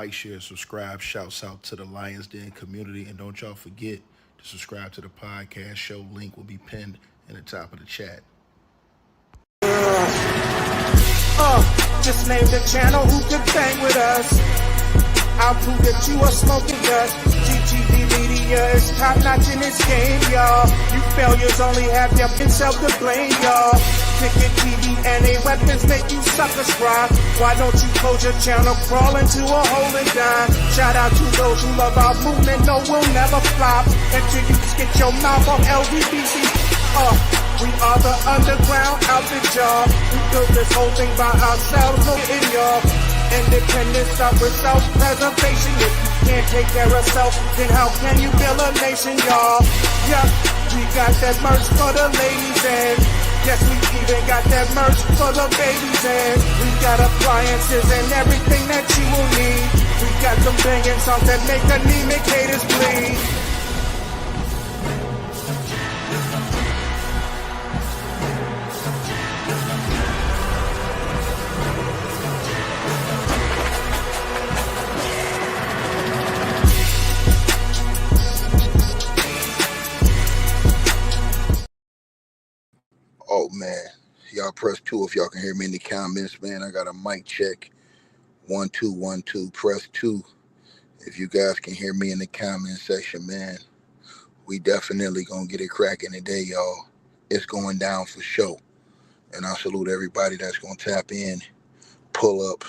Like, share, subscribe. Shouts out to the Lions Den community. And don't y'all forget to subscribe to the podcast show. Link will be pinned in the top of the chat. Just name the channel who could bang with us. I'll prove that you are smoking dust. GTV Media is top notch in this game, y'all. You failures only have yourself to blame, y'all. Ticket TV and a weapons make you suckers cry. Why don't you close your channel, crawl into a hole and die? Shout out to those who love our movement, no, we'll never flop until you get your mouth on LGBT. We are the underground outfit, y'all. We built this whole thing by ourselves, no in y'all. Independence start with self-preservation. If you can't take care of self, then how can you build a nation, y'all? Yup, we got that merch for the ladies and yes, we even got that merch for the babies and we got appliances and everything that you will need. We got some banging songs that make anemic haters bleed. Oh man, y'all press 2 if y'all can hear me in the comments, man. I got a mic check. 1 2 1 2. Press 2 if you guys can hear me in the comment section, man. We definitely gonna get it cracking today, y'all. It's going down for sure. And I salute everybody that's gonna tap in, pull up,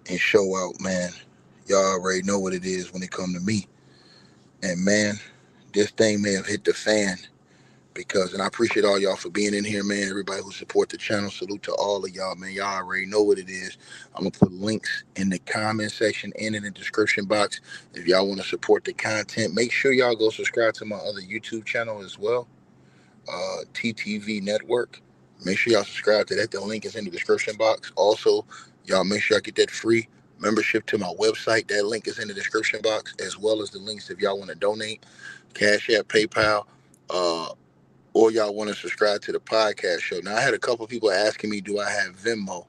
and show out, man. Y'all already know what it is when it come to me. And man, this thing may have hit the fan. And I appreciate all y'all for being in here, man. Everybody who support the channel, salute to all of y'all, man. Y'all already know what it is. I'm going to put links in the comment section and in the description box. If y'all want to support the content, make sure y'all go subscribe to my other YouTube channel as well, TTV Network. Make sure y'all subscribe to that. The link is in the description box. Also, y'all make sure I get that free membership to my website. That link is in the description box, as well as the links if y'all want to donate, Cash App, PayPal, or y'all want to subscribe to the podcast show. Now, I had a couple of people asking me, do I have Venmo?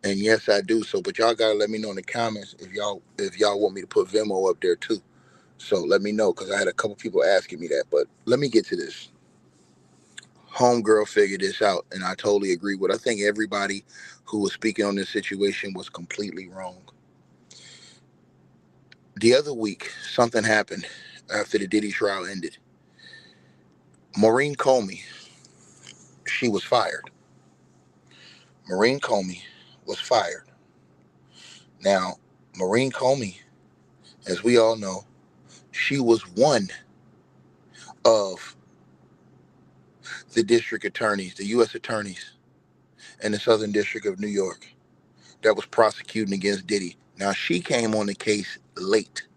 And yes, I do. So, but y'all got to let me know in the comments if y'all want me to put Venmo up there too. So let me know, because I had a couple of people asking me that. But let me get to this. Homegirl figured this out, and I totally agree with. I think everybody who was speaking on this situation was completely wrong. The other week, something happened after the Diddy trial ended. Maureen Comey, she was fired. Maureen Comey was fired. Now, Maureen Comey, as we all know, she was one of the district attorneys, the U.S. attorneys in the Southern District of New York that was prosecuting against Diddy. Now, she came on the case late.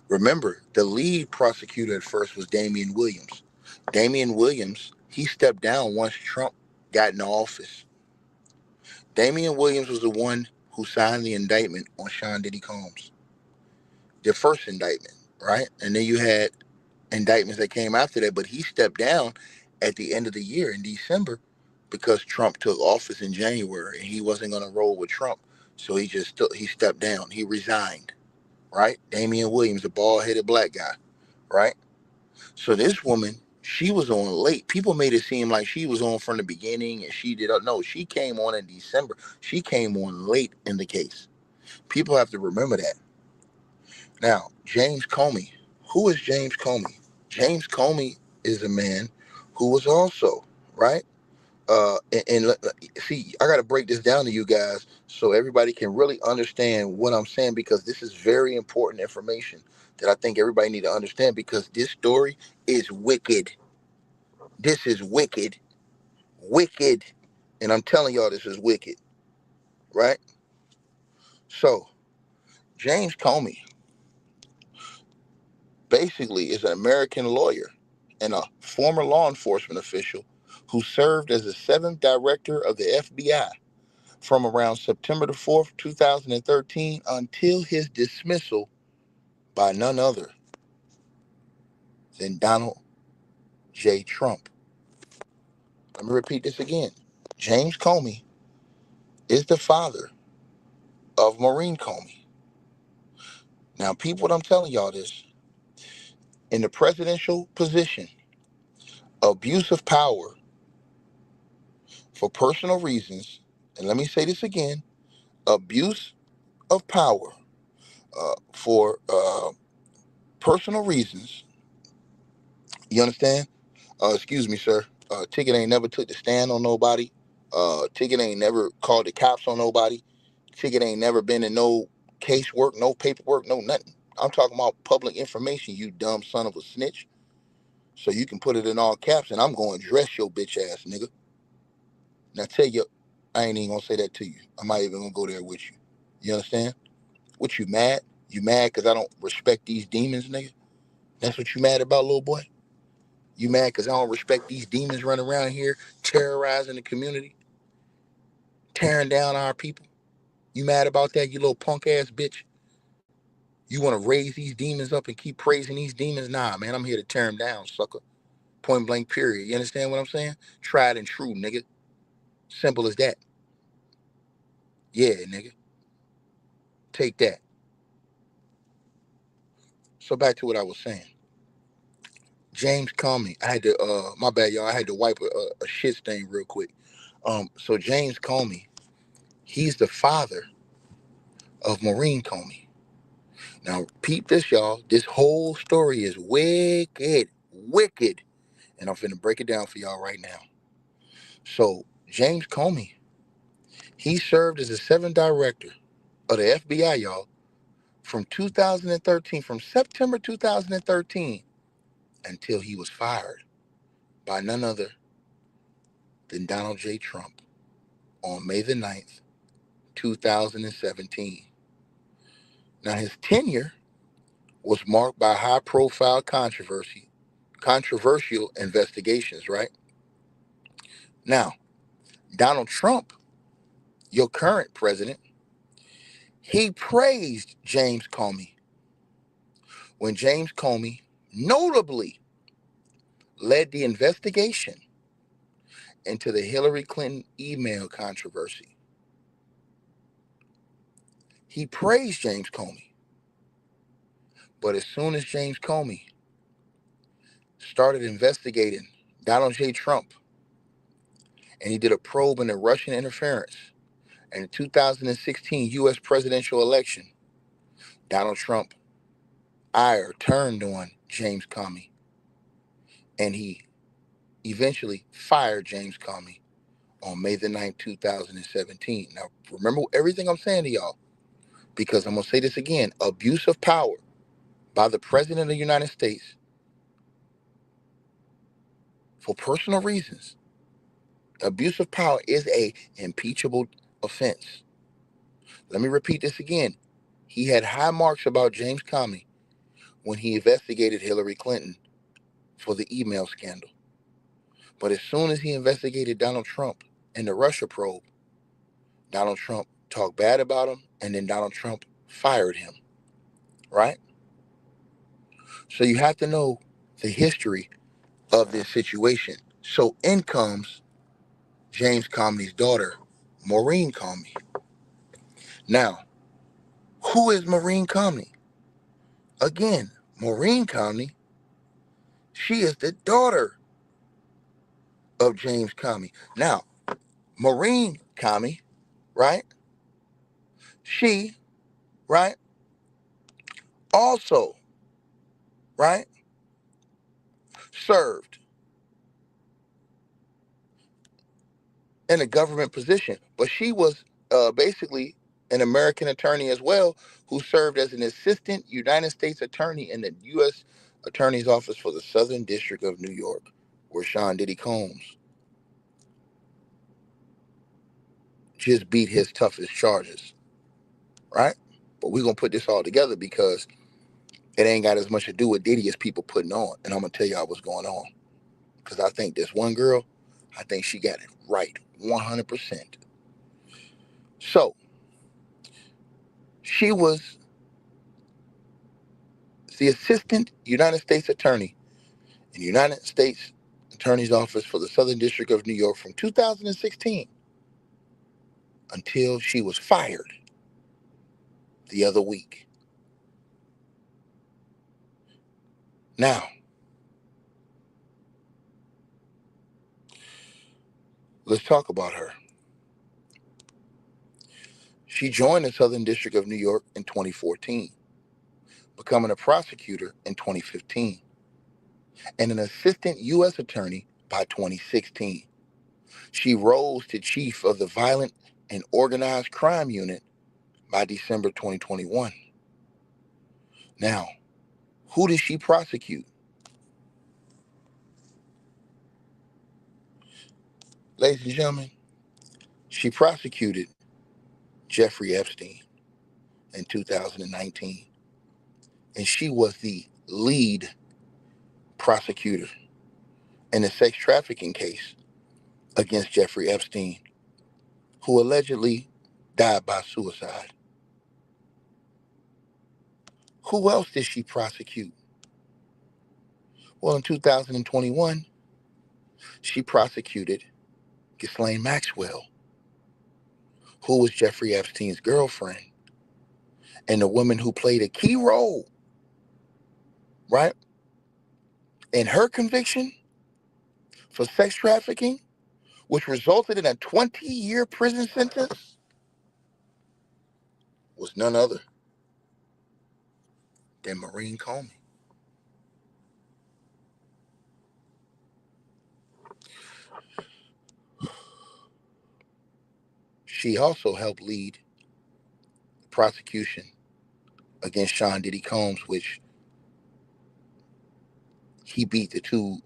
Remember, the lead prosecutor at first was Damian Williams. Damian Williams, he stepped down once Trump got in office. Damian Williams was the one who signed the indictment on Sean Diddy Combs. The first indictment, right? And then you had indictments that came after that, but he stepped down at the end of the year in December because Trump took office in January and he wasn't going to roll with Trump. So he stepped down. He resigned, right? Damian Williams, the bald-headed black guy, right? So this woman, she was on late. People made it seem like she was on from the beginning and she did. No, she came on in December. She came on late in the case. People have to remember that. Now, James Comey. Who is James Comey? James Comey is a man who was also, right? See, I got to break this down to you guys so everybody can really understand what I'm saying, because this is very important information that I think everybody need to understand, because this story is wicked. This is wicked. Wicked. And I'm telling y'all this is wicked, right? So, James Comey basically is an American lawyer and a former law enforcement official who served as the 7th director of the FBI from around September the 4th, 2013 until his dismissal by none other than Donald J. Trump. Let me repeat this again. James Comey is the father of Maureen Comey. Now, people, what I'm telling y'all this, in the presidential position, abuse of power for personal reasons, and let me say this again, abuse of power for personal reasons, you understand? Excuse me, sir. Ticket ain't never took the stand on nobody. Ticket ain't never called the cops on nobody. Ticket ain't never been in no casework, no paperwork, no nothing. I'm talking about public information, you dumb son of a snitch. So you can put it in all caps, and I'm going to dress your bitch ass, nigga. Now tell you, I ain't even gonna say that to you. I'm not even gonna go there with you. You understand? What, you mad? You mad because I don't respect these demons, nigga? That's what you mad about, little boy? You mad because I don't respect these demons running around here terrorizing the community, tearing down our people? You mad about that, you little punk ass bitch? You want to raise these demons up and keep praising these demons? Nah, man, I'm here to tear them down, sucker. Point blank, period. You understand what I'm saying? Tried and true, nigga. Simple as that. Yeah, nigga. Take that. So back to what I was saying. James Comey. I had to, my bad, y'all. I had to wipe a shit stain real quick. So James Comey, he's the father of Maureen Comey. Now, peep this, y'all. This whole story is wicked, wicked. And I'm finna break it down for y'all right now. So, James Comey, he served as the seventh director of the FBI, y'all, from 2013, from September 2013 until he was fired by none other than Donald J. Trump on May the 9th, 2017. Now, his tenure was marked by high-profile controversial investigations, right? Now, Donald Trump, your current president, he praised James Comey when James Comey notably led the investigation into the Hillary Clinton email controversy. He praised James Comey, but as soon as James Comey started investigating Donald J. Trump, and he did a probe into Russian interference in the 2016 U.S. presidential election, Donald Trump ire turned on James Comey, and he eventually fired James Comey on May the 9th, 2017. Now, remember everything I'm saying to y'all, because I'm going to say this again. Abuse of power by the President of the United States for personal reasons. Abuse of power is a impeachable offense. Let me repeat this again. He had high marks about James Comey when he investigated Hillary Clinton for the email scandal. But as soon as he investigated Donald Trump in the Russia probe, Donald Trump talked bad about him, and then Donald Trump fired him, right? So you have to know the history of this situation. So in comes James Comey's daughter, Maureen Comey. Now, who is Maureen Comey? Again, Maureen Comey, she is the daughter of James Comey. Now, Maureen Comey, right? She, right, also, right, served in a government position, but she was basically an American attorney as well, who served as an assistant United States attorney in the U.S. Attorney's Office for the Southern District of New York, where Sean Diddy Combs just beat his toughest charges, right? But we're going to put this all together because it ain't got as much to do with Diddy as people putting on. And I'm going to tell y'all what's going on. Because I think this one girl, I think she got it right 100%. So, she was the assistant United States attorney in the United States Attorney's Office for the Southern District of New York from 2016 until she was fired the other week. Now, let's talk about her. She joined the Southern District of New York in 2014, becoming a prosecutor in 2015, and an assistant U.S. attorney by 2016. She rose to chief of the Violent and Organized Crime Unit by December 2021. Now, who did she prosecute? Ladies and gentlemen, she prosecuted Jeffrey Epstein in 2019, and she was the lead prosecutor in a sex trafficking case against Jeffrey Epstein, who allegedly died by suicide. Who else did she prosecute? Well, in 2021, she prosecuted Ghislaine Maxwell, who was Jeffrey Epstein's girlfriend and the woman who played a key role, right, in her conviction for sex trafficking, which resulted in a 20-year prison sentence, was none other than Maureen Comey. She also helped lead prosecution against Sean Diddy Combs, which he beat the two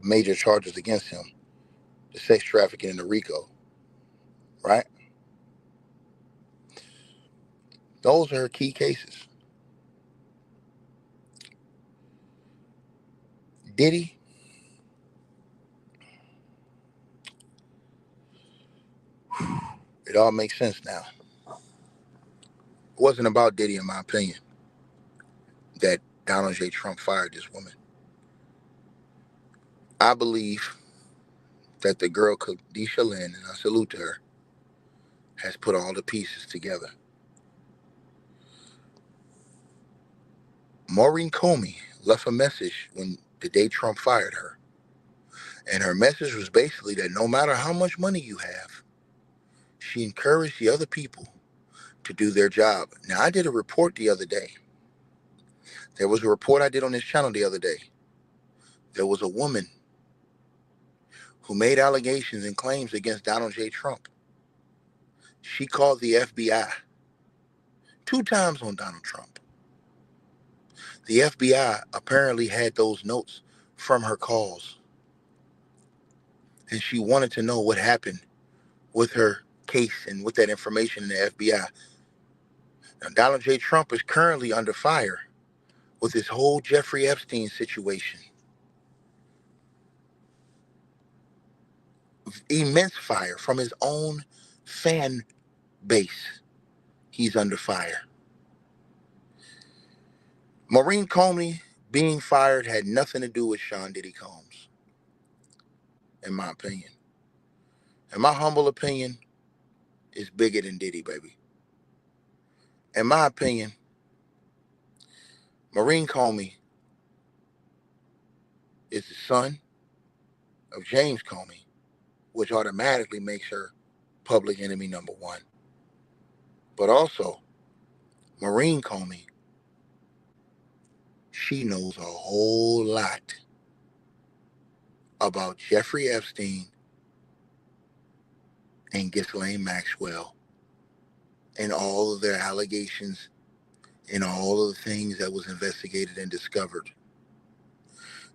major charges against him, the sex trafficking and the RICO, right? Those are her key cases. Diddy, it all makes sense now. It wasn't about Diddy, in my opinion, that Donald J. Trump fired this woman. I believe that the girl, Khadisha Lynn, and I salute to her, has put all the pieces together. Maureen Comey left a message when the day Trump fired her. And her message was basically that no matter how much money you have, she encouraged the other people to do their job. Now, I did a report the other day. There was a report I did on this channel the other day. There was a woman who made allegations and claims against Donald J. Trump. She called the FBI 2 times on Donald Trump. The FBI apparently had those notes from her calls. And she wanted to know what happened with her case and with that information in the FBI. Now, Donald J. Trump is currently under fire with this whole Jeffrey Epstein situation. Immense fire from his own fan base. He's under fire. Maureen Comey being fired had nothing to do with Sean Diddy Combs, in my opinion. In my humble opinion, it's bigger than Diddy, baby. In my opinion, Maureen Comey is the son of James Comey, which automatically makes her public enemy number one. But also, Maureen Comey, she knows a whole lot about Jeffrey Epstein and Ghislaine Maxwell and all of their allegations and all of the things that was investigated and discovered.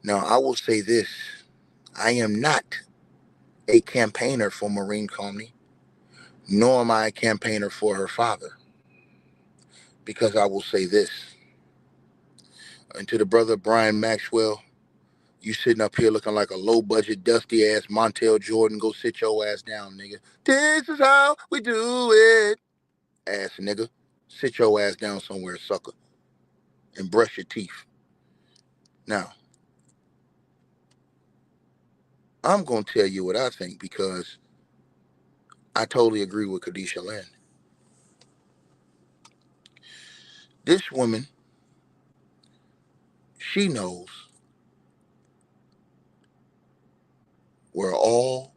Now, I will say this. I am not a campaigner for Maureen Comey, nor am I a campaigner for her father. Because I will say this. And to the brother Brian Maxwell, you sitting up here looking like a low-budget, dusty-ass Montel Jordan. Go sit your ass down, nigga. This is how we do it. Ass nigga. Sit your ass down somewhere, sucker. And brush your teeth. Now, I'm going to tell you what I think because I totally agree with Khadisha Lynn. This woman, she knows where all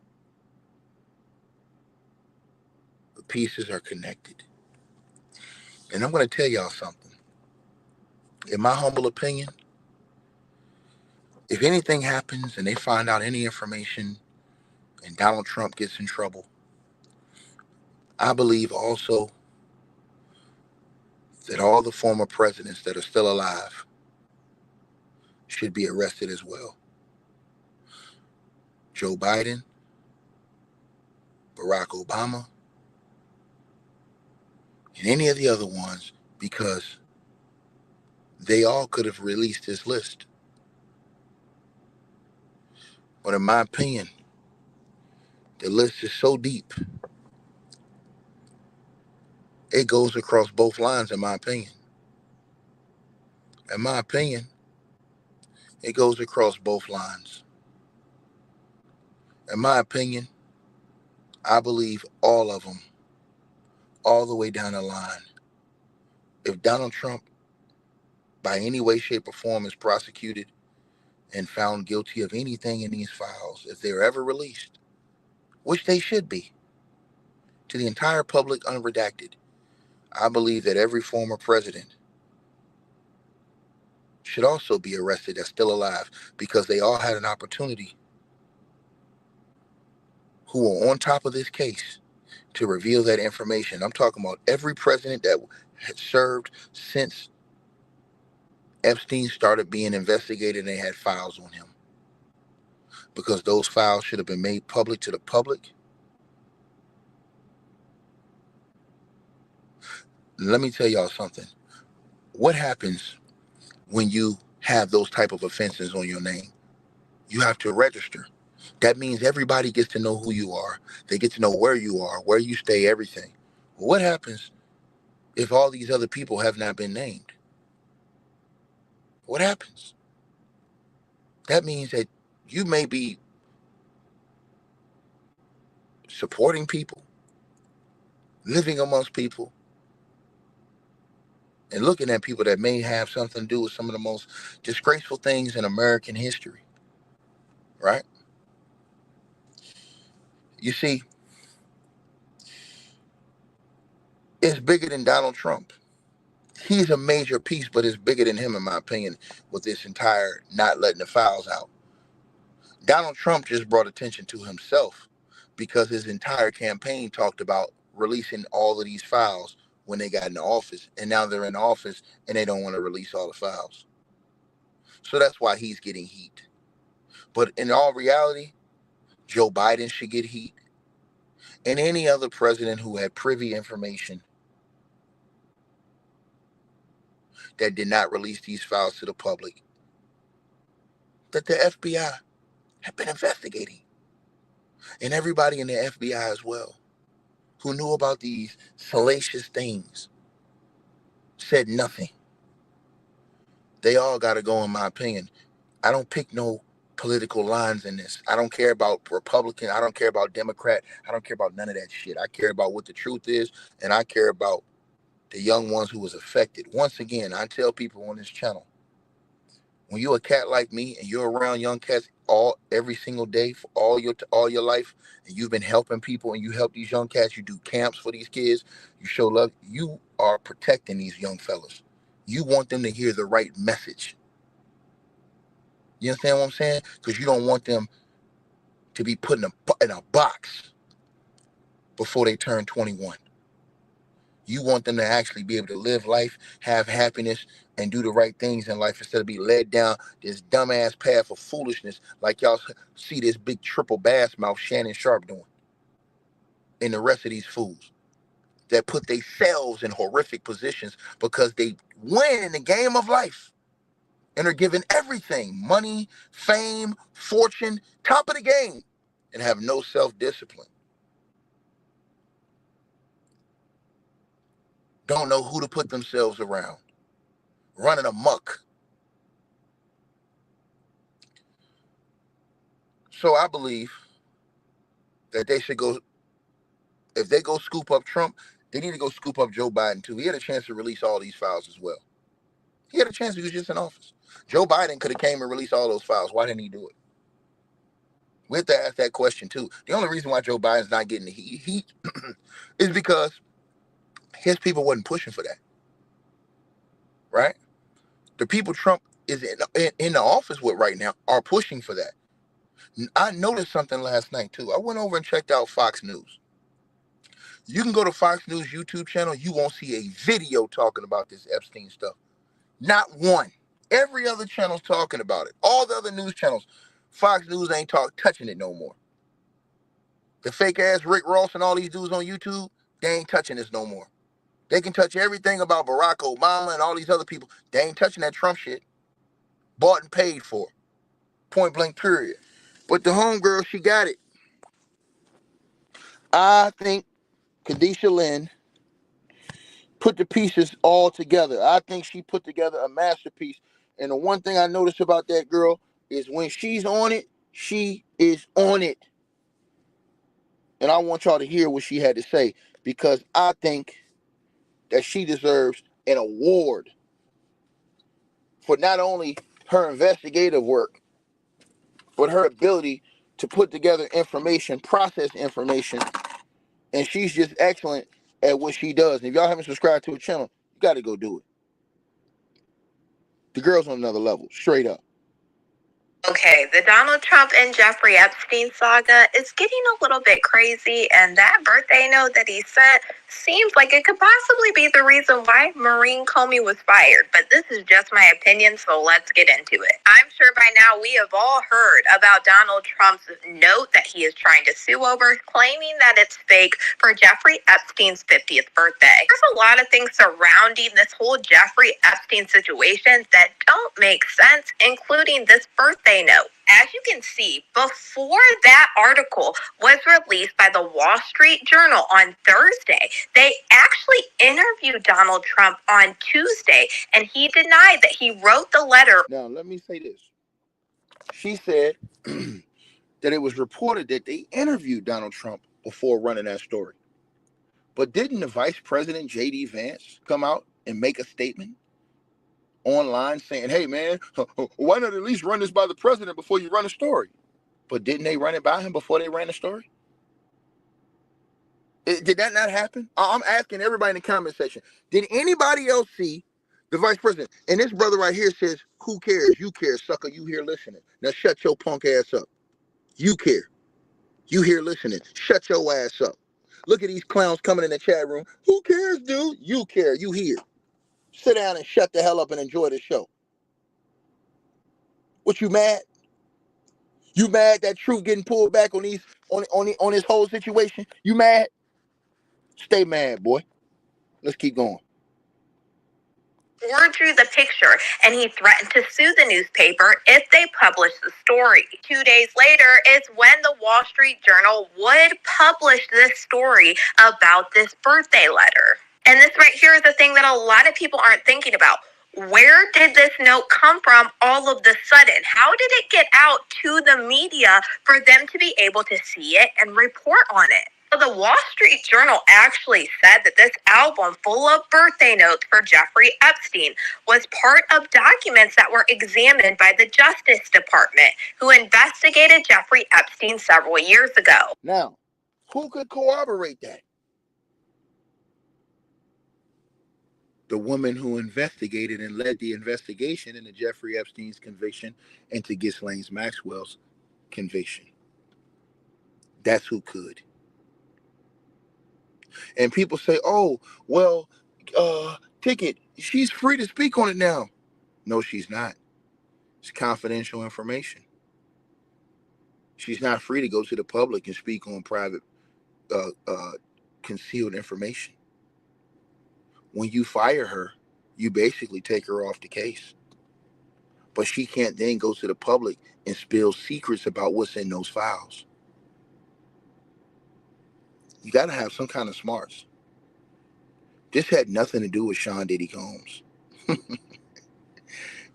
the pieces are connected. And I'm going to tell y'all something. In my humble opinion, if anything happens and they find out any information and Donald Trump gets in trouble, I believe also that all the former presidents that are still alive should be arrested as well. Joe Biden, Barack Obama, and any of the other ones, because they all could have released this list. But in my opinion, the list is so deep, it goes across both lines, in my opinion. In my opinion, it goes across both lines. In my opinion, I believe all of them, all the way down the line. If Donald Trump, by any way, shape, or form, is prosecuted and found guilty of anything in these files, if they're ever released, which they should be, to the entire public unredacted, I believe that every former president should also be arrested that's still alive, because they all had an opportunity, who were on top of this case, to reveal that information. I'm talking about every president that had served since Epstein started being investigated, and they had files on him, because those files should have been made public to the public. Let me tell y'all something. What happens when you have those type of offenses on your name? You have to register. That means everybody gets to know who you are. They get to know where you are, where you stay, everything. Well, what happens if all these other people have not been named? What happens? That means that you may be supporting people, living amongst people, and looking at people that may have something to do with some of the most disgraceful things in American history, right? You see, it's bigger than Donald Trump. He's a major piece, but it's bigger than him, in my opinion, with this entire not letting the files out. Donald Trump just brought attention to himself, because his entire campaign talked about releasing all of these files when they got into office, and now they're in office and they don't want to release all the files. So that's why he's getting heat. But in all reality, Joe Biden should get heat, and any other president who had privy information that did not release these files to the public, that the FBI have been investigating, and everybody in the FBI as well, who knew about these salacious things, said nothing. They all got to go, in my opinion. I don't pick no political lines in this. I don't care about Republican. I don't care about Democrat. I don't care about none of that shit. I care about what the truth is, and I care about the young ones who was affected. Once again, I tell people on this channel, when you're a cat like me and you're around young cats every single day for all your life, and you've been helping people and you help these young cats, you do camps for these kids, you show love, you are protecting these young fellas. You want them to hear the right message. You understand what I'm saying? Because you don't want them to be put in a box before they turn 21. You want them to actually be able to live life, have happiness, and do the right things in life, instead of be led down this dumbass path of foolishness like y'all see this big triple bass mouth Shannon Sharp doing, and the rest of these fools that put themselves in horrific positions because they win in the game of life and are given everything, money, fame, fortune, top of the game, and have no self-discipline. Don't know who to put themselves around, running amok. So I believe that they should go, if they go scoop up Trump, they need to go scoop up Joe Biden too. He had a chance to release all these files as well. He had a chance. He was just in office. Joe Biden could have came and released all those files. Why didn't he do it? We have to ask that question too. The only reason why Joe Biden's not getting the heat is because his people wasn't pushing for that, right? The people Trump is in the office with right now are pushing for that. I noticed something last night too. I went over and checked out Fox News. You can go to Fox News YouTube channel. You won't see a video talking about this Epstein stuff. Not one. Every other channel's talking about it. All the other news channels, Fox News ain't touching it no more. The fake ass Rick Ross and all these dudes on YouTube, they ain't touching this no more. They can touch everything about Barack Obama and all these other people. They ain't touching that Trump shit. Bought and paid for. Point blank period. But the homegirl, she got it. I think Khadijah Lynn put the pieces all together. I think she put together a masterpiece. And the one thing I noticed about that girl is when she's on it, she is on it. And I want y'all to hear what she had to say, because I think that she deserves an award for not only her investigative work, but her ability to put together information, process information. And she's just excellent at what she does. And if y'all haven't subscribed to her channel, you got to go do it. The girl's on another level, straight up. Okay, the Donald Trump and Jeffrey Epstein saga is getting a little bit crazy, and that birthday note that he sent seems like it could possibly be the reason why Maureen Comey was fired. But this is just my opinion, so let's get into it. I'm sure by now we have all heard about Donald Trump's note that he is trying to sue over, claiming that it's fake for Jeffrey Epstein's 50th birthday. There's a lot of things surrounding this whole Jeffrey Epstein situation that don't make sense, including this birthday note. As you can see, before that article was released by the Wall Street Journal on Thursday, they actually interviewed Donald Trump on Tuesday, and he denied that he wrote the letter. Now, let me say this. She said that it was reported that they interviewed Donald Trump before running that story. But didn't the Vice President, J.D. Vance, come out and make a statement online saying, hey, man, why not at least run this by the president before you run a story? But didn't they run it by him before they ran the story? Did that not happen? I'm asking everybody in the comment section. Did anybody else see the vice president? And this brother right here says, who cares? You care, sucker. You here listening. Now shut your punk ass up. You care. You here listening. Shut your ass up. Look at these clowns coming in the chat room. Who cares, dude? You care. You here. Sit down and shut the hell up and enjoy the show. What, you mad? You mad that Truth getting pulled back on these on this whole situation? You mad? Stay mad, boy. Let's keep going. Or drew the picture, and he threatened to sue the newspaper if they published the story. 2 days later is when the Wall Street Journal would publish this story about this birthday letter. And this right here is the thing that a lot of people aren't thinking about. Where did this note come from all of the sudden? How did it get out to the media for them to be able to see it and report on it? The Wall Street Journal actually said that this album full of birthday notes for Jeffrey Epstein was part of documents that were examined by the Justice Department, who investigated Jeffrey Epstein several years ago. Now, who could corroborate that? The woman who investigated and led the investigation into Jeffrey Epstein's conviction and to Ghislaine Maxwell's conviction. That's who could. And people say, oh, well, Ticket, she's free to speak on it now. No, she's not. It's confidential information. She's not free to go to the public and speak on private, concealed information. When you fire her, you basically take her off the case. But she can't then go to the public and spill secrets about what's in those files. You got to have some kind of smarts. This had nothing to do with Sean Diddy Combs.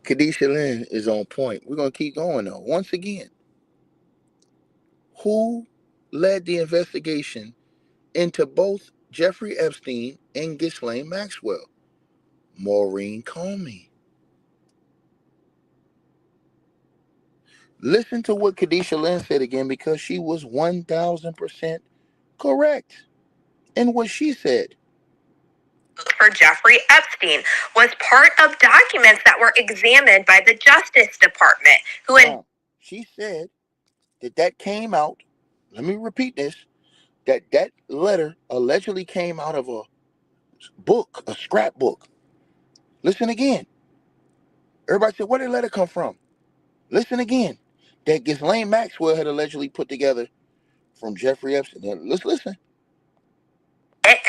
Khadijah Lynn is on point. We're going to keep going, though. Once again, who led the investigation into both Jeffrey Epstein and Ghislaine Maxwell? Maureen Comey. Listen to what Khadijah Lynn said again, because she was 1000% correct in what she said. For Jeffrey Epstein was part of documents that were examined by the Justice Department, She said that came out. Let me repeat this. That letter allegedly came out of a book, a scrapbook. Listen again. Everybody said, where did the letter come from? Listen again. That Ghislaine Maxwell had allegedly put together from Jeffrey Epstein. Now, let's listen.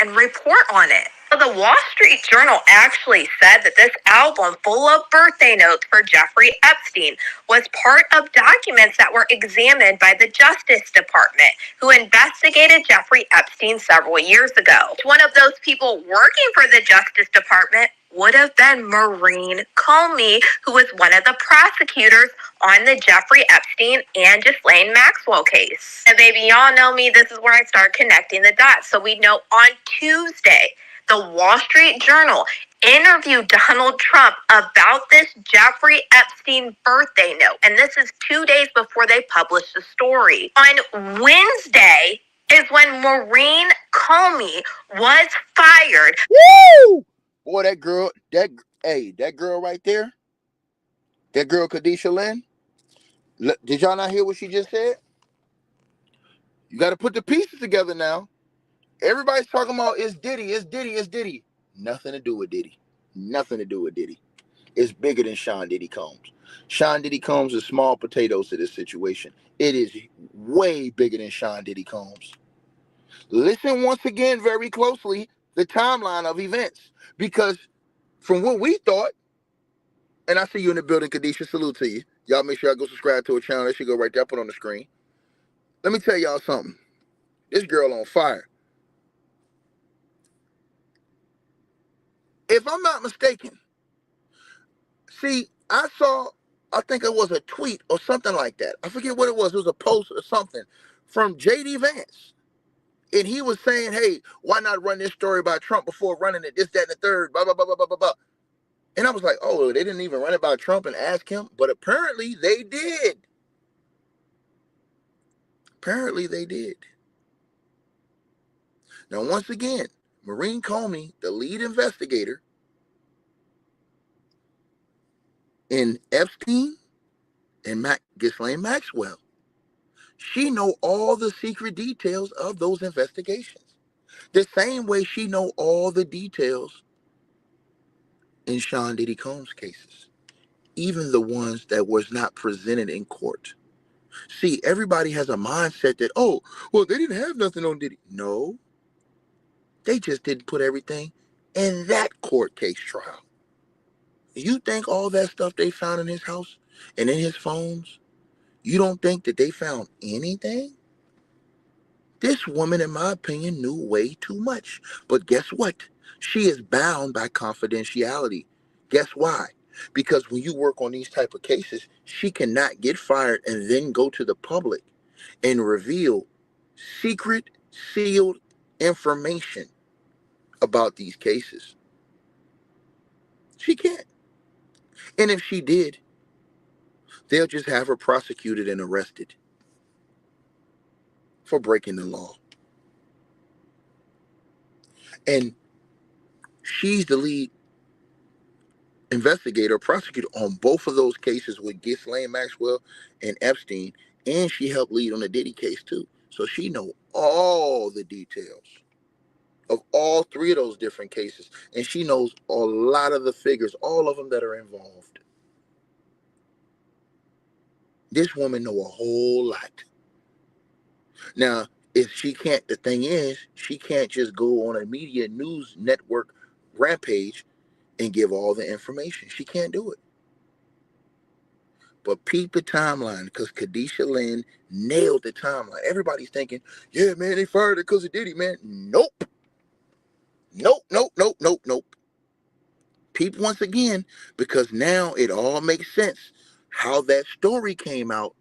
And report on it. So the Wall Street Journal actually said that this album full of birthday notes for Jeffrey Epstein was part of documents that were examined by the Justice Department, who investigated Jeffrey Epstein several years ago. One of those people working for the Justice Department would have been Maureen Comey, who was one of the prosecutors on the Jeffrey Epstein and Ghislaine Maxwell case. And baby, y'all know me, this is where I start connecting the dots. So we know on Tuesday, the Wall Street Journal interviewed Donald Trump about this Jeffrey Epstein birthday note. And this is 2 days before they published the story. On Wednesday is when Maureen Comey was fired. Woo! Boy, that girl right there, that girl Khadijah Lynn, did y'all not hear what she just said? You got to put the pieces together now. Everybody's talking about it's Diddy. Nothing to do with Diddy. Nothing to do with Diddy. It's bigger than Sean Diddy Combs. Sean Diddy Combs is small potatoes to this situation. It is way bigger than Sean Diddy Combs. Listen once again very closely the timeline of events, because from what we thought, and I see you in the building, Khadijah, salute to you. Y'all make sure y'all go subscribe to her channel. That should go right there, put on the screen. Let me tell y'all something. This girl on fire. If I'm not mistaken, see, I think it was a tweet or something like that. I forget what it was. It was a post or something from J.D. Vance. And he was saying, hey, why not run this story by Trump before running it, this, that, and the third, blah, blah, blah, blah, blah, blah. And I was like, oh, they didn't even run it by Trump and ask him? But apparently they did. Apparently they did. Now, once again, Maureen Comey, the lead investigator in Epstein and Ghislaine Maxwell, she know all the secret details of those investigations. The same way she know all the details in Sean Diddy Combs cases, even the ones that was not presented in court. See, everybody has a mindset that, oh, well, they didn't have nothing on Diddy. No, they just didn't put everything in that court case trial. You think all that stuff they found in his house and in his phones, you don't think that they found anything? This woman, in my opinion, knew way too much. But guess what? She is bound by confidentiality. Guess why? Because when you work on these type of cases, she cannot get fired and then go to the public and reveal secret, sealed information about these cases. She can't. And if she did, they'll just have her prosecuted and arrested for breaking the law. And she's the lead investigator, prosecutor on both of those cases with Ghislaine Maxwell and Epstein, and she helped lead on the Diddy case too. So she know all the details of all three of those different cases, and she knows a lot of the figures, all of them that are involved. This woman know a whole lot. Now, if she can't, the thing is, she can't just go on a media news network rampage and give all the information. She can't do it. But peep the timeline, because Khadijah Lynn nailed the timeline. Everybody's thinking, yeah, man, they fired her because of Diddy, man. Nope. Nope. Peep once again, because now it all makes sense how that story came out.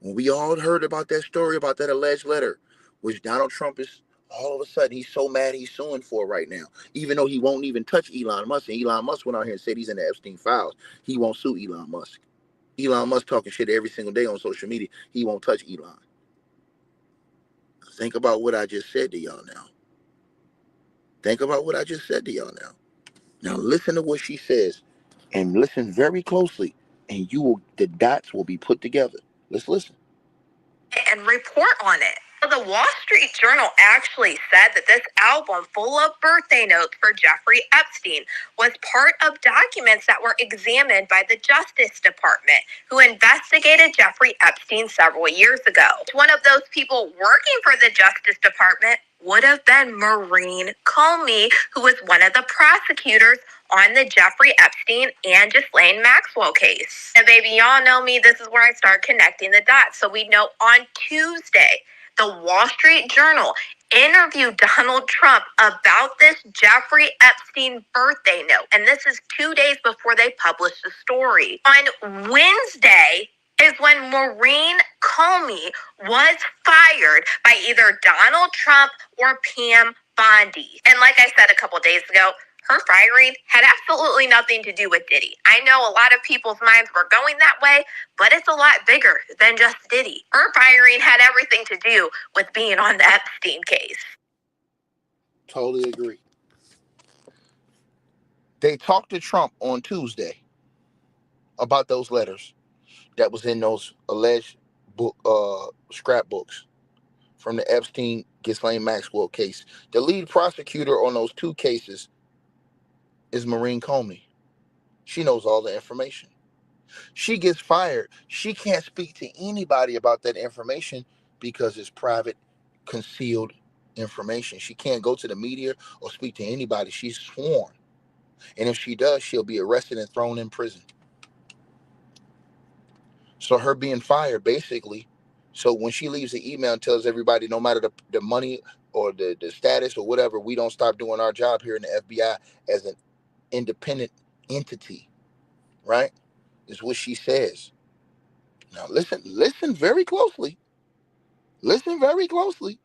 When we all heard about that story, about that alleged letter, which Donald Trump is all of a sudden, he's so mad he's suing for right now, even though he won't even touch Elon Musk. And Elon Musk went out here and said he's in the Epstein files. He won't sue Elon Musk. Elon Musk talking shit every single day on social media. He won't touch Elon. Think about what I just said to y'all now. Think about what I just said to y'all now. Now listen to what she says, and listen very closely, and the dots will be put together. Let's listen. And report on it. The Wall Street Journal actually said that this album full of birthday notes for Jeffrey Epstein was part of documents that were examined by the Justice Department, who investigated Jeffrey Epstein several years ago. One of those people working for the Justice Department would have been Maureen Comey, who was one of the prosecutors on the Jeffrey Epstein and Ghislaine Maxwell case. And baby, y'all know me, this is where I start connecting the dots. So we know on Tuesday, the Wall Street Journal interviewed Donald Trump about this Jeffrey Epstein birthday note. And this is 2 days before they published the story. On Wednesday is when Maureen Comey was fired by either Donald Trump or Pam Bondi. And like I said a couple days ago, her firing had absolutely nothing to do with Diddy. I know a lot of people's minds were going that way, but it's a lot bigger than just Diddy. Her firing had everything to do with being on the Epstein case. Totally agree. They talked to Trump on Tuesday about those letters that was in those alleged scrapbooks from the Epstein Ghislaine Maxwell case. The lead prosecutor on those two cases is Maureen Comey. She knows all the information. She gets fired. She can't speak to anybody about that information because it's private, concealed information. She can't go to the media or speak to anybody. She's sworn. And if she does, she'll be arrested and thrown in prison. So her being fired, basically, so when she leaves the email and tells everybody, no matter the money or the status or whatever, we don't stop doing our job here in the FBI as an independent entity, right? Is what she says. Now listen very closely. Listen very closely.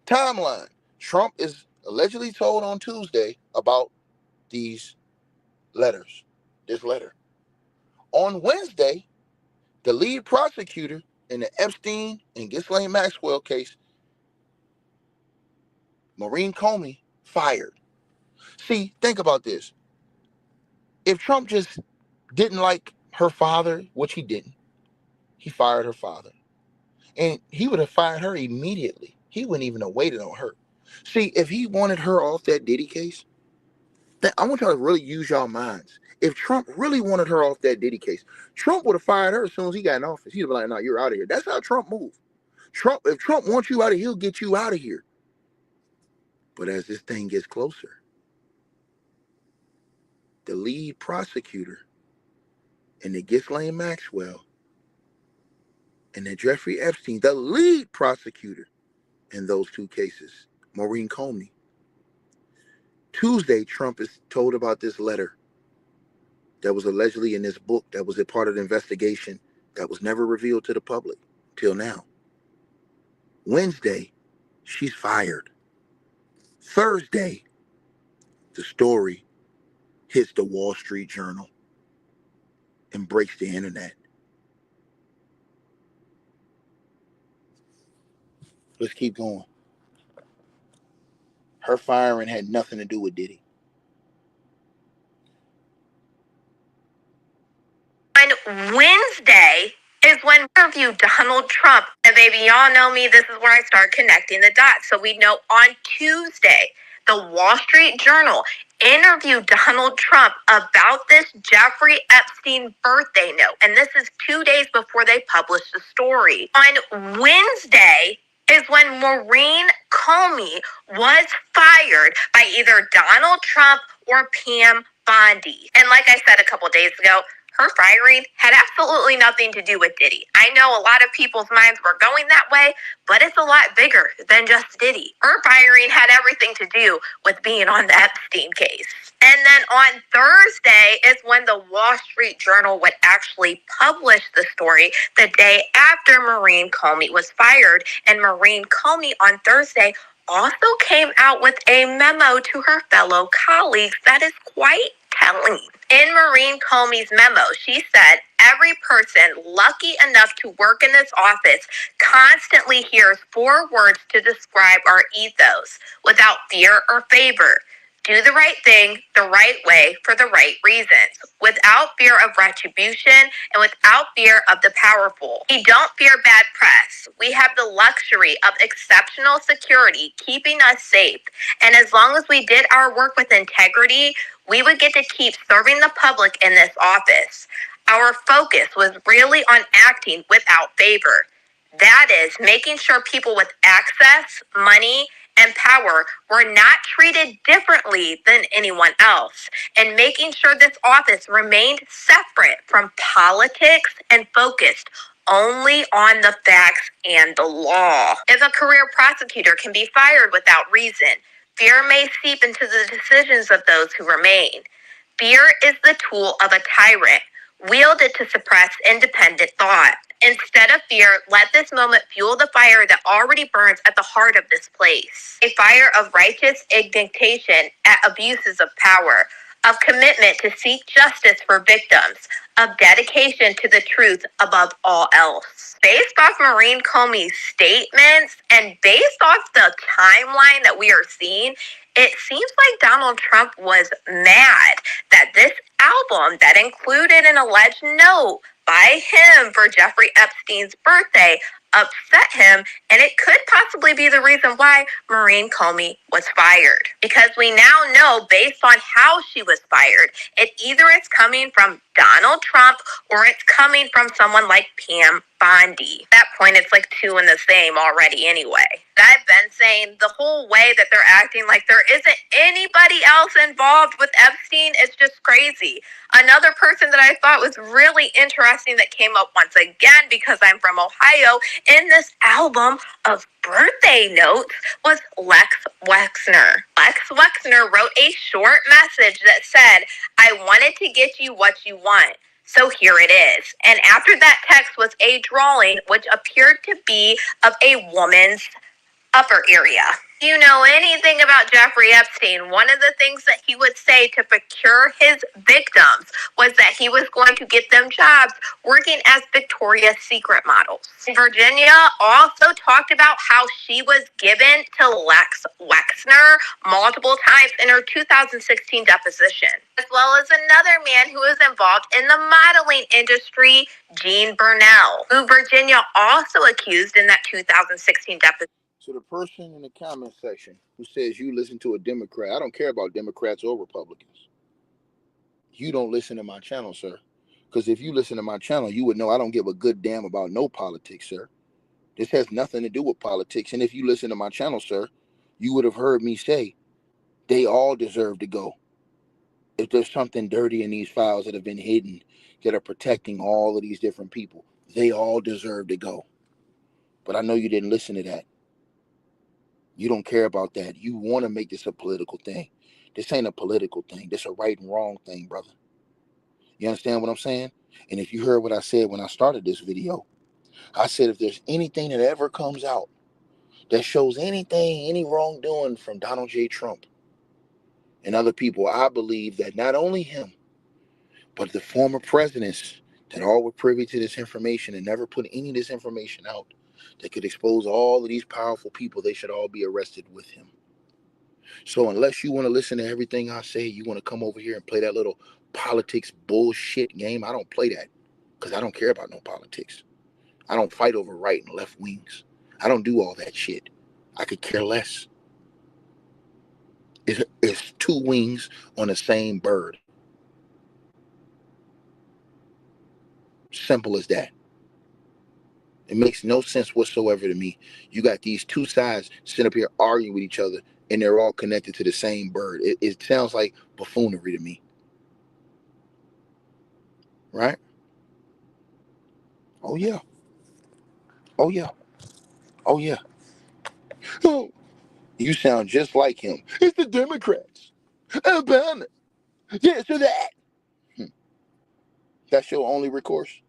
Timeline. Trump is allegedly told on Tuesday about these letters, this letter. On Wednesday, the lead prosecutor in the Epstein and Ghislaine Maxwell case, Maureen Comey, fired. See, think about this. If Trump just didn't like her father, which he didn't, he fired her father. And he would have fired her immediately. He wouldn't even have waited on her. See, if he wanted her off that Diddy case, I want y'all to really use y'all minds. If Trump really wanted her off that Diddy case, Trump would have fired her as soon as he got in office. He'd be like, no, you're out of here. That's how Trump moved. If Trump wants you out of here, he'll get you out of here. But as this thing gets closer, the lead prosecutor in the Ghislaine Maxwell and the Jeffrey Epstein, the lead prosecutor in those two cases, Maureen Comey. Tuesday, Trump is told about this letter that was allegedly in this book that was a part of the investigation that was never revealed to the public till now. Wednesday, she's fired. Thursday, the story hits the Wall Street Journal and breaks the internet. Let's keep going. Her firing had nothing to do with Diddy. On Wednesday is when we interviewed Donald Trump. And baby, y'all know me, this is where I start connecting the dots. So we know on Tuesday, the Wall Street Journal interviewed Donald Trump about this Jeffrey Epstein birthday note. And this is 2 days before they published the story. On Wednesday is when Maureen Comey was fired by either Donald Trump or Pam Bondi. And like I said a couple days ago, her firing had absolutely nothing to do with Diddy. I know a lot of people's minds were going that way, but it's a lot bigger than just Diddy. Her firing had everything to do with being on the Epstein case. And then on Thursday is when the Wall Street Journal would actually publish the story the day after Maureen Comey was fired. And Maureen Comey on Thursday also came out with a memo to her fellow colleagues that is quite telling. In Maureen Comey's memo, she said every person lucky enough to work in this office constantly hears 4 words to describe our ethos without fear or favor. Do the right thing the right way for the right reasons, without fear of retribution and without fear of the powerful. We don't fear bad press. We have the luxury of exceptional security keeping us safe. And as long as we did our work with integrity, we would get to keep serving the public in this office. Our focus was really on acting without favor. That is, making sure people with access, money, and power were not treated differently than anyone else, and making sure this office remained separate from politics and focused only on the facts and the law. If a career prosecutor can be fired without reason, fear may seep into the decisions of those who remain. Fear is the tool of a tyrant, wielded to suppress independent thought. Instead of fear, let this moment fuel the fire that already burns at the heart of this place. A fire of righteous indignation at abuses of power, of commitment to seek justice for victims, of dedication to the truth above all else. Based off Maureen Comey's statements and based off the timeline that we are seeing, it seems like Donald Trump was mad that this album that included an alleged note by him for Jeffrey Epstein's birthday upset him, and it could possibly be the reason why Maureen Comey was fired. Because we now know, based on how she was fired, it either is coming from Donald Trump or it's coming from someone like Pam Bondi. At that point, it's like two in the same already anyway. I've been saying the whole way that they're acting like there isn't anybody else involved with Epstein is just crazy. Another person that I thought was really interesting that came up once again because I'm from Ohio in this album of birthday notes was Lex Wexner. Lex Wexner wrote a short message that said, "I wanted to get you what you want. So here it is." And after that text was a drawing which appeared to be of a woman's upper area. If you know anything about Jeffrey Epstein, one of the things that he would say to procure his victims was that he was going to get them jobs working as Victoria's Secret models. Virginia also talked about how she was given to Lex Wexner multiple times in her 2016 deposition, as well as another man who was involved in the modeling industry, Gene Burnell, who Virginia also accused in that 2016 deposition. So the person in the comment section who says you listen to a Democrat, I don't care about Democrats or Republicans. You don't listen to my channel, sir. Because if you listen to my channel, you would know I don't give a good damn about no politics, sir. This has nothing to do with politics. And if you listen to my channel, sir, you would have heard me say they all deserve to go. If there's something dirty in these files that have been hidden that are protecting all of these different people, they all deserve to go. But I know you didn't listen to that. You don't care about that. You want to make this a political thing. This ain't a political thing. This a right and wrong thing, brother. You understand what I'm saying? And if you heard what I said when I started this video, I said if there's anything that ever comes out that shows anything, any wrongdoing from Donald J. Trump and other people, I believe that not only him, but the former presidents that all were privy to this information and never put any of this information out that could expose all of these powerful people, they should all be arrested with him. So unless you want to listen to everything I say, you want to come over here and play that little politics bullshit game, I don't play that because I don't care about no politics. I don't fight over right and left wings. I don't do all that shit. I could care less. It's two wings on the same bird. Simple as that. It makes no sense whatsoever to me. You got these two sides sitting up here arguing with each other, and they're all connected to the same bird. It sounds like buffoonery to me. Right? Oh, yeah. Oh, yeah. Oh, yeah. Oh, you sound just like him. It's the Democrats. Obama. Yeah, so that. That's your only recourse?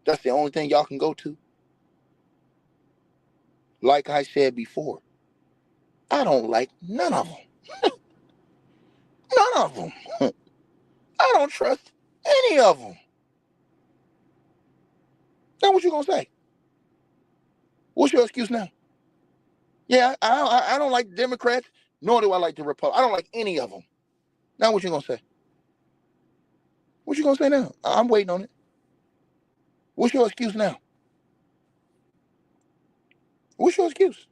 That's the only thing y'all can go to? Like I said before, I don't like none of them. None of them. I don't trust any of them. Now what you gonna say? What's your excuse now? Yeah, I don't like the Democrats, nor do I like the Republicans. I don't like any of them. Now what you gonna say? What you gonna say now? I'm waiting on it. What's your excuse now? What's your excuse?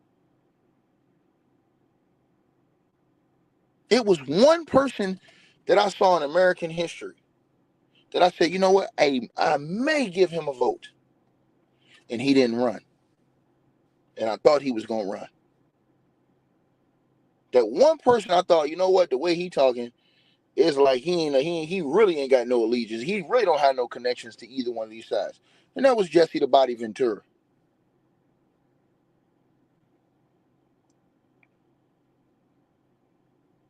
It was one person that I saw in American history that I said, you know what? I may give him a vote. And he didn't run. And I thought he was going to run. That one person I thought, you know what? The way he talking is like he really ain't got no allegiance. He really don't have no connections to either one of these sides. And that was Jesse the Body Ventura.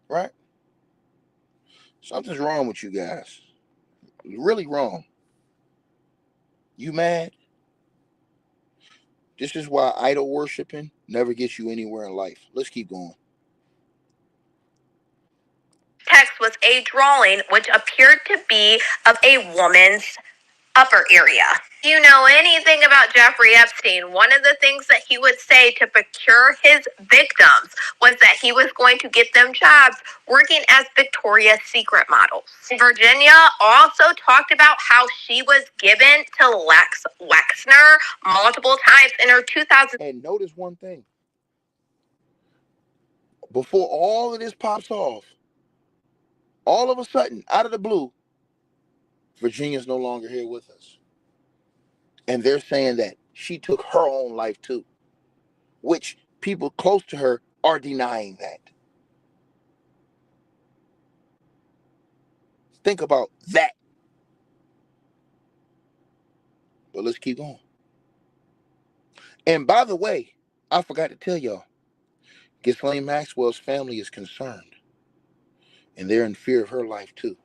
Right? Something's wrong with you guys. Really wrong. You mad? This is why idol worshiping never gets you anywhere in life. Let's keep going. Text was a drawing which appeared to be of a woman's upper area. If you know anything about Jeffrey Epstein, one of the things that he would say to procure his victims was that he was going to get them jobs working as Victoria's Secret models. Virginia also talked about how she was given to Lex Wexner multiple times in her 2000. And notice one thing. Before all of this pops off, all of a sudden, out of the blue, Virginia's no longer here with us. And they're saying that she took her own life too, which people close to her are denying that. Think about that. But let's keep going. And by the way, I forgot to tell y'all, Ghislaine Maxwell's family is concerned. And they're in fear of her life too.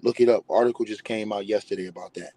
Look it up. Article just came out yesterday about that.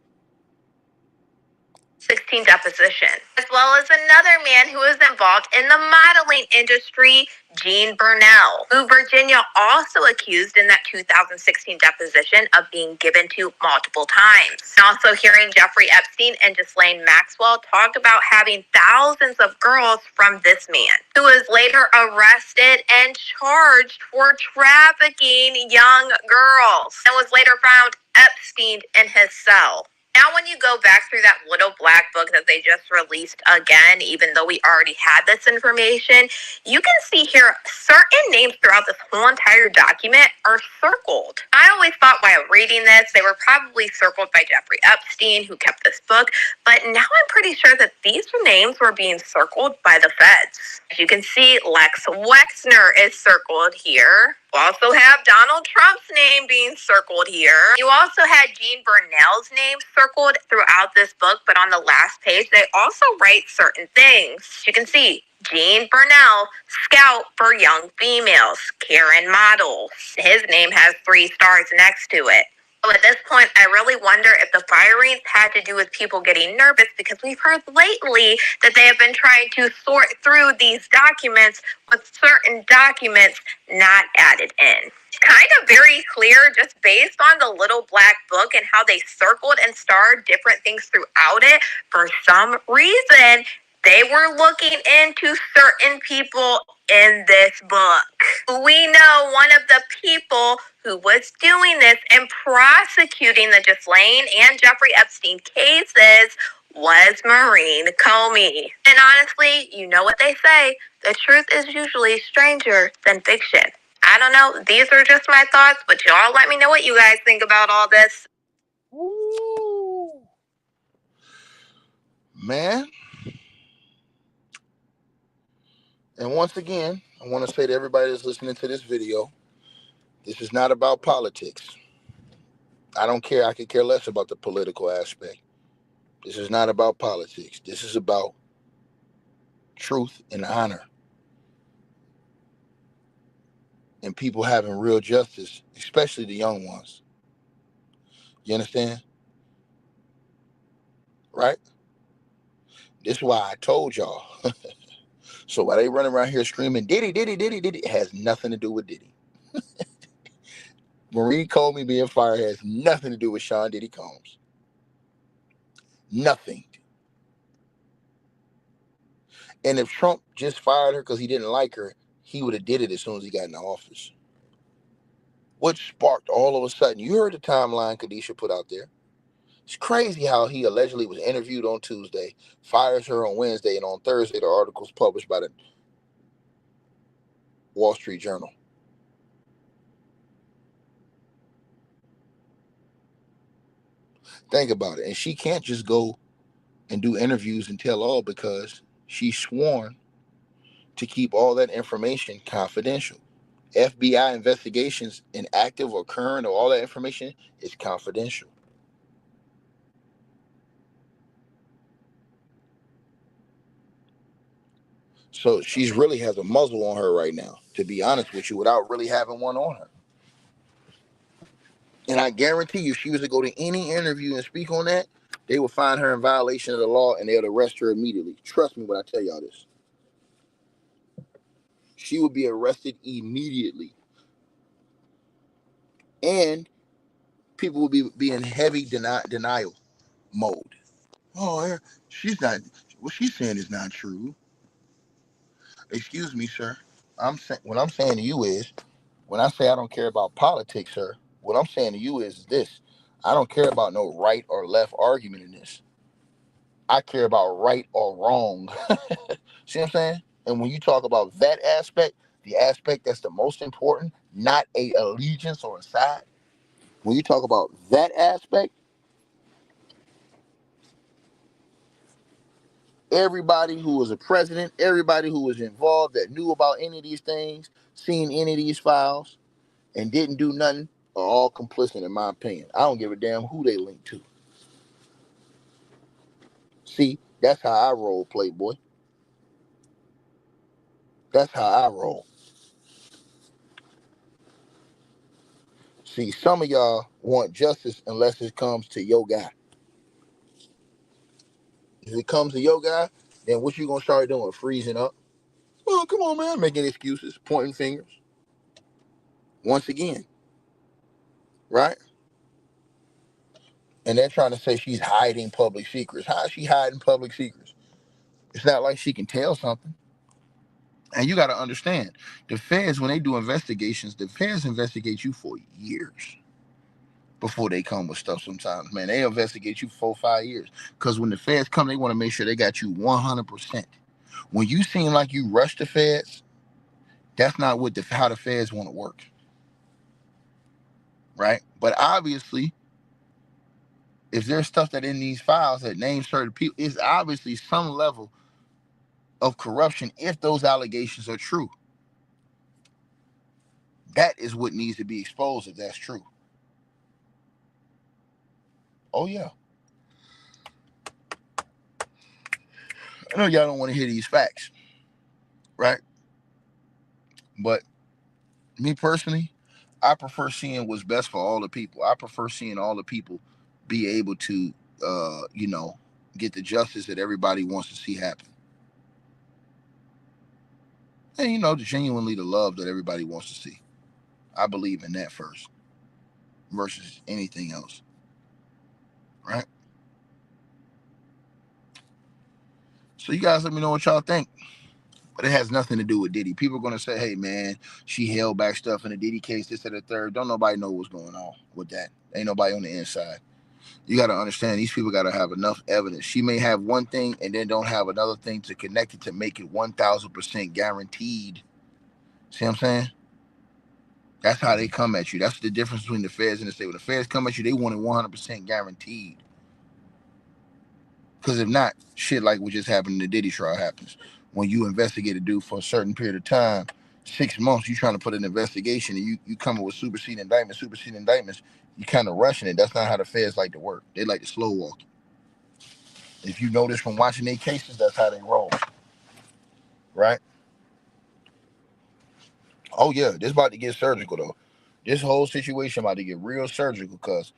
16 deposition, as well as another man who is involved in the modeling industry, Gene Burnell, who Virginia also accused in that 2016 deposition of being given to multiple times. And also hearing Jeffrey Epstein and Ghislaine Maxwell talk about having thousands of girls from this man, who was later arrested and charged for trafficking young girls and was later found Epstein in his cell. Now, when you go back through that little black book that they just released again, even though we already had this information, you can see here certain names throughout this whole entire document are circled. I always thought while reading this, they were probably circled by Jeffrey Epstein, who kept this book, but now I'm pretty sure that these names were being circled by the feds. As you can see, Lex Wexner is circled here. You also have Donald Trump's name being circled here. You also had Gene Burnell's name circled throughout this book, but on the last page, they also write certain things. You can see Gene Burnell, scout for young females, Karen models. His name has 3 stars next to it. So at this point, I really wonder if the firings had to do with people getting nervous, because we've heard lately that they have been trying to sort through these documents with certain documents not added in. It's kind of very clear just based on the little black book and how they circled and starred different things throughout it. For some reason, they were looking into certain people in this book. We know one of the people who was doing this and prosecuting the Ghislaine and Jeffrey Epstein cases was Maureen Comey. And honestly, you know what they say, the truth is usually stranger than fiction. I don't know, these are just my thoughts, but y'all let me know what you guys think about all this. Ooh. Man. And once again, I want to say to everybody that's listening to this video, this is not about politics. I don't care. I could care less about the political aspect. This is not about politics. This is about truth and honor. And people having real justice, especially the young ones. You understand? Right? This is why I told y'all. So while they running around here screaming, Diddy, Diddy, Diddy, Diddy, it has nothing to do with Diddy. Maureen Comey being fired has nothing to do with Sean Diddy Combs. Nothing. And if Trump just fired her because he didn't like her, he would have did it as soon as he got in the office. What sparked all of a sudden? You heard the timeline Khadijah put out there. It's crazy how he allegedly was interviewed on Tuesday, fires her on Wednesday, and on Thursday the article's published by the Wall Street Journal. Think about it. And she can't just go and do interviews and tell all because she's sworn to keep all that information confidential. FBI investigations in active or current or all that information is confidential. So she's really has a muzzle on her right now, to be honest with you, without really having one on her. And I guarantee you, if she was to go to any interview and speak on that, they will find her in violation of the law and they'll arrest her immediately. Trust me when I tell y'all this. She would be arrested immediately. And people will be in heavy denial mode. Oh, she's not, what she's saying is not true. Excuse me, sir. What I'm saying to you is, when I say I don't care about politics, sir, what I'm saying to you is this. I don't care about no right or left argument in this. I care about right or wrong. See what I'm saying? And when you talk about that aspect, the aspect that's the most important, not a allegiance or a side. When you talk about that aspect, everybody who was a president, everybody who was involved that knew about any of these things, seen any of these files, and didn't do nothing are all complicit in my opinion. I don't give a damn who they link to. See, that's how I roll, Playboy. That's how I roll. See, some of y'all want justice unless it comes to your guy. If it comes to your guy, then what you gonna start doing? Freezing up? Oh, come on, man, making excuses, pointing fingers. Once again, right? And they're trying to say she's hiding public secrets. How is she hiding public secrets? It's not like she can tell something. And you got to understand, the feds, when they do investigations, the feds investigate you for years before they come with stuff sometimes, man. They investigate you 4 or 5 years. Because when the feds come, they want to make sure they got you 100%. When you seem like you rush the feds, that's not what how the feds want to work. Right? But obviously, if there's stuff that in these files that name certain people, it's obviously some level of corruption if those allegations are true. That is what needs to be exposed if that's true. Oh, yeah. I know y'all don't want to hear these facts, right? But me personally, I prefer seeing what's best for all the people. I prefer seeing all the people be able to, get the justice that everybody wants to see happen. And, genuinely the love that everybody wants to see. I believe in that first versus anything else, right? So you guys let me know what y'all think. But it has nothing to do with Diddy. People are going to say, hey, man, she held back stuff in the Diddy case, this and the third. Don't nobody know what's going on with that. Ain't nobody on the inside. You got to understand, these people got to have enough evidence. She may have one thing and then don't have another thing to connect it to make it 1,000% guaranteed. See what I'm saying? That's how they come at you. That's the difference between the feds and the state. When the feds come at you, they want it 100% guaranteed. Because if not, shit like what just happened in the Diddy trial happens. When you investigate a dude for a certain period of time, 6 months, you trying to put an investigation and you coming with superseding indictments, you kind of rushing it. That's not how the feds like to work. They like to slow walk. If you notice from watching their cases, that's how they roll. Right? Oh, yeah, this about to get surgical, though. This whole situation about to get real surgical because,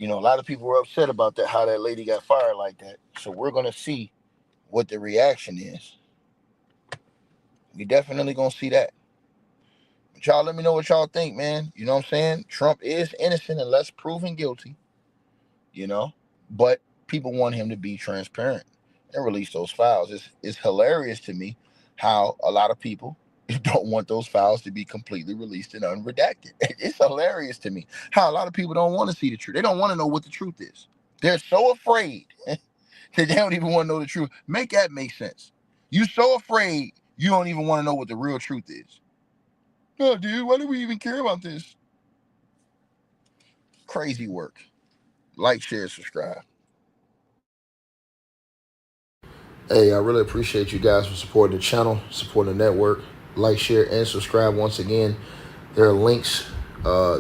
a lot of people were upset about that, how that lady got fired like that. So we're going to see what the reaction is. We definitely going to see that. But y'all let me know what y'all think, man. You know what I'm saying? Trump is innocent unless proven guilty, you know, but people want him to be transparent and release those files. It's hilarious to me how a lot of people don't want those files to be completely released and unredacted. It's hilarious to me how a lot of people don't want to see the truth. They don't want to know what the truth is. They're so afraid that they don't even want to know the truth. Make that make sense. You're so afraid you don't even want to know what the real truth is. No, dude, why do we even care about this? Crazy work. Like, share, subscribe. Hey, I really appreciate you guys for supporting the channel, supporting the network. Like, share, and subscribe. Once again, there are links.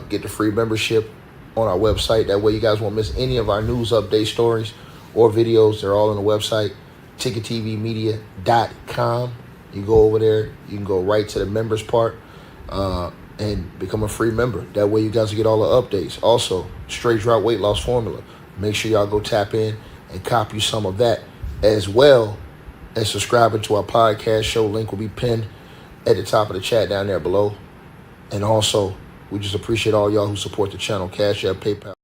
Get the free membership on our website. That way you guys won't miss any of our news update stories or videos. They're all on the website, ticketvmedia.com. You go over there. You can go right to the members part and become a free member. That way you guys will get all the updates. Also, straight drought weight loss formula. Make sure y'all go tap in and copy some of that, as well as subscribing to our podcast show. Link will be pinned at the top of the chat down there below. And also, we just appreciate all y'all who support the channel. Cash App, PayPal.